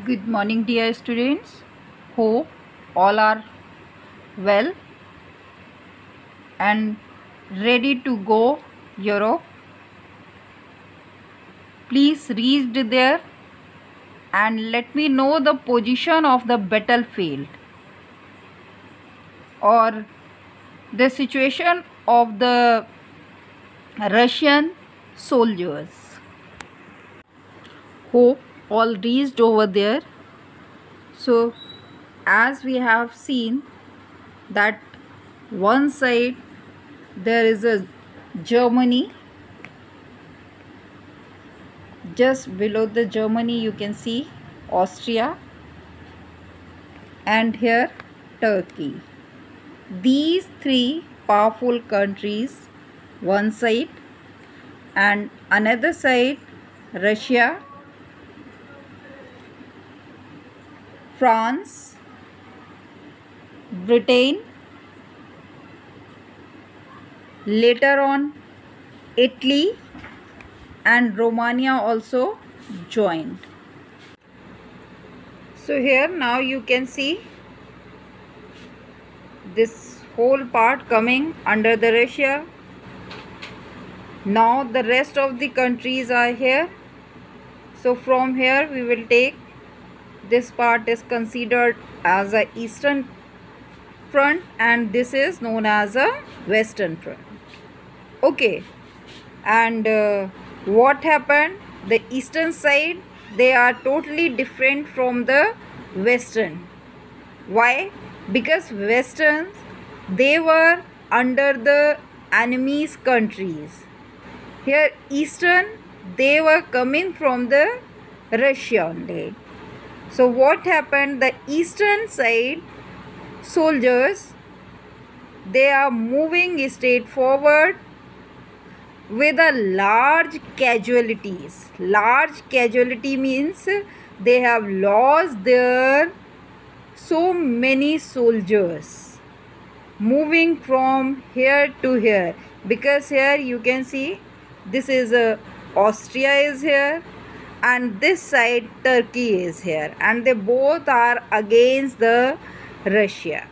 Good morning, dear students. Hope all are well and ready to go Europe. Please reach there and let me know the position of the battlefield or the situation of the Russian soldiers. Hope all reached over there. So as we have seen that one side there is a Germany, just below the Germany you can see Austria, and here Turkey. These three powerful countries, one side, and another side Russia, France, Britain, later on Italy and Romania also joined. So here now you can see this whole part coming under the Russia. Now the rest of the countries are here. So from here we will take this part is considered as a Eastern Front and this is known as a Western Front. Okay, and what happened? The eastern side, they are totally different from the western. Why? Because westerns, they were under the enemy's countries. Here eastern, they were coming from the Russia only. So what happened? The eastern side soldiers, they are moving straight forward with a large casualties. Large casualty means they have lost their so many soldiers moving from here to here, because here you can see this is Austria is here and this side Turkey is here, and they both are against the Russia.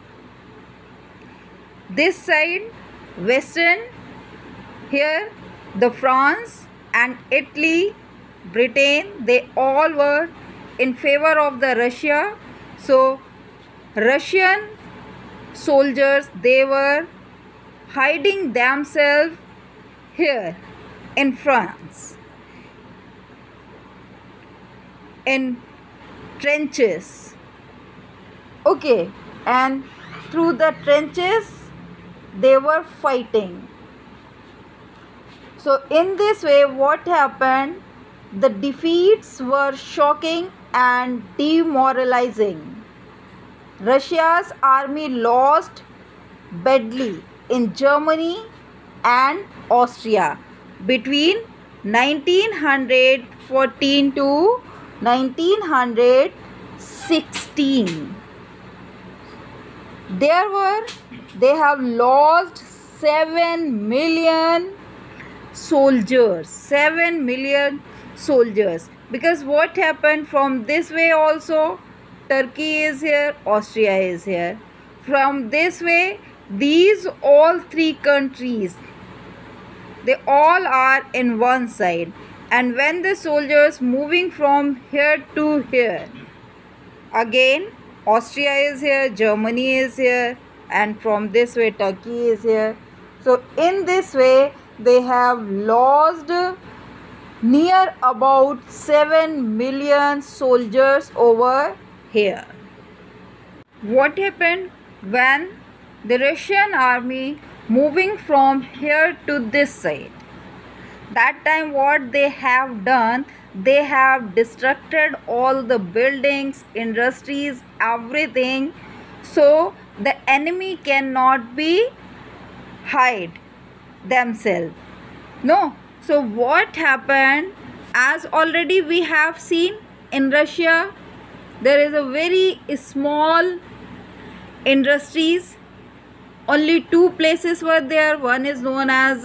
This side western, here the France and Italy, Britain, they all were in favor of the Russia. So Russian soldiers, they were hiding themselves here in France in trenches. Okay, and through the trenches they were fighting. So in this way what happened? The defeats were shocking and demoralizing. Russia's army lost badly in Germany and Austria between 1914 to 1916. They have lost 7 million soldiers. 7 million soldiers. Because what happened? From this way also Turkey is here, Austria is here. From this way, these all three countries, they all are in one side. And when the soldiers moving from here to here, again Austria is here, Germany is here, and from this way Turkey is here. So in this way they have lost near about 7 million soldiers over here. What happened when the Russian army moving from here to this side? That time what they have done, they have destructed all the buildings, industries, everything, so the enemy cannot be hide themselves. No. So what happened? As already we have seen in Russia, there is a very small industries. Only two places were there. One is known as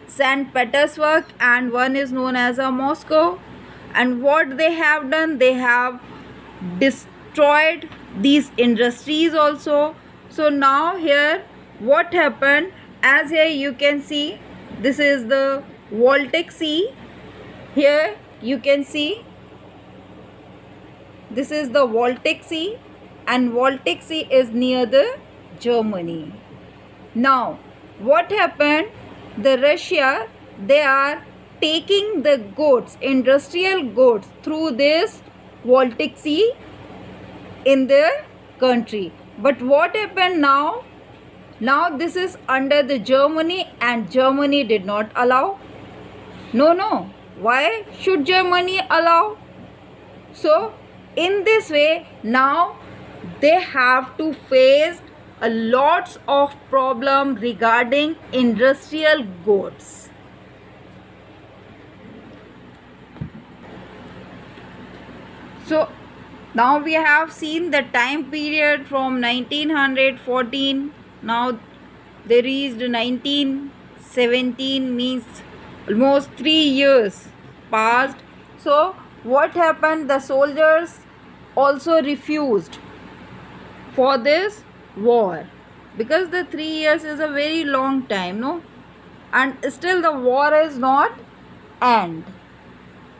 St. Petersburg and one is known as Moscow. And what they have done, they have destroyed these industries also. So now here what happened, as here you can see, this is the Baltic Sea. Here you can see this is the Baltic Sea, and Baltic Sea is near the Germany. Now what happened, the Russia, they are taking the goods, industrial goods, through this Baltic Sea in their country. But what happened now? Now this is under the Germany, and Germany did not allow. No. Why should Germany allow? So in this way now they have to face a lots of problem regarding industrial goods. So now we have seen the time period from 1914. Now they reached 1917, means almost 3 years passed. So what happened? The soldiers also refused for this war, because the 3 years is a very long time, no? And still the war is not end.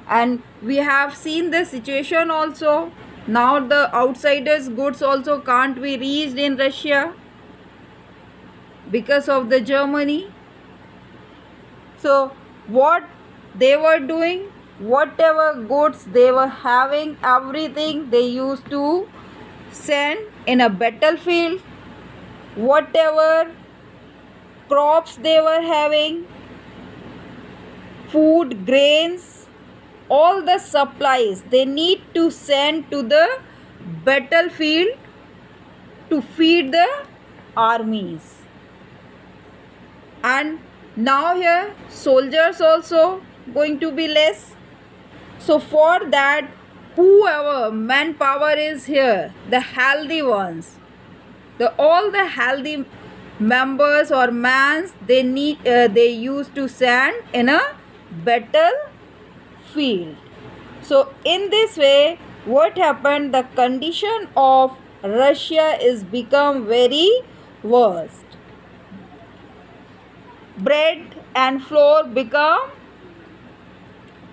And we have seen the situation also. Now the outsiders goods also can't be reached in Russia because of the Germany. So what they were doing, whatever goods they were having, everything they used to send in a battlefield. Whatever crops they were having, food, grains, all the supplies they need to send to the battlefield to feed the armies. And now here soldiers also going to be less. So for that, whoever manpower is here, the healthy ones, all the healthy members or mans, they used to send in a battlefield. So in this way, what happened? The condition of Russia is become very worst. Bread and flour become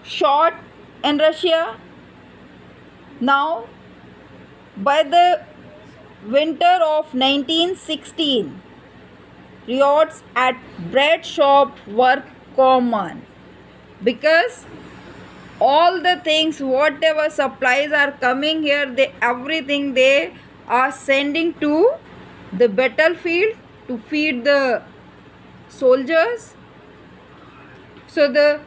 short in Russia. Now by the winter of 1916, riots at bread shop were common, because all the things, whatever supplies are coming here, everything they are sending to the battlefield to feed the soldiers. So the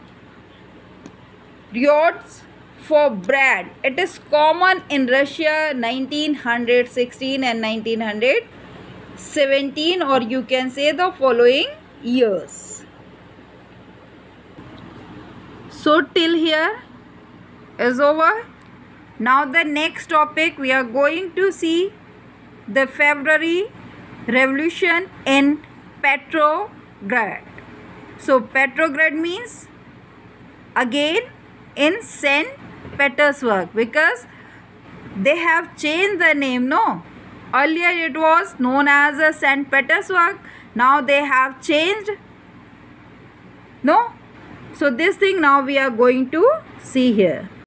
riots for bread, it is common in Russia 1916 and 1917, or you can say the following years. So till here is over. Now the next topic, we are going to see the February Revolution in Petrograd. So Petrograd means again in St. Petersburg, because they have changed the name, no? Earlier it was known as St. Petersburg. Now they have changed, no? So this thing now we are going to see here.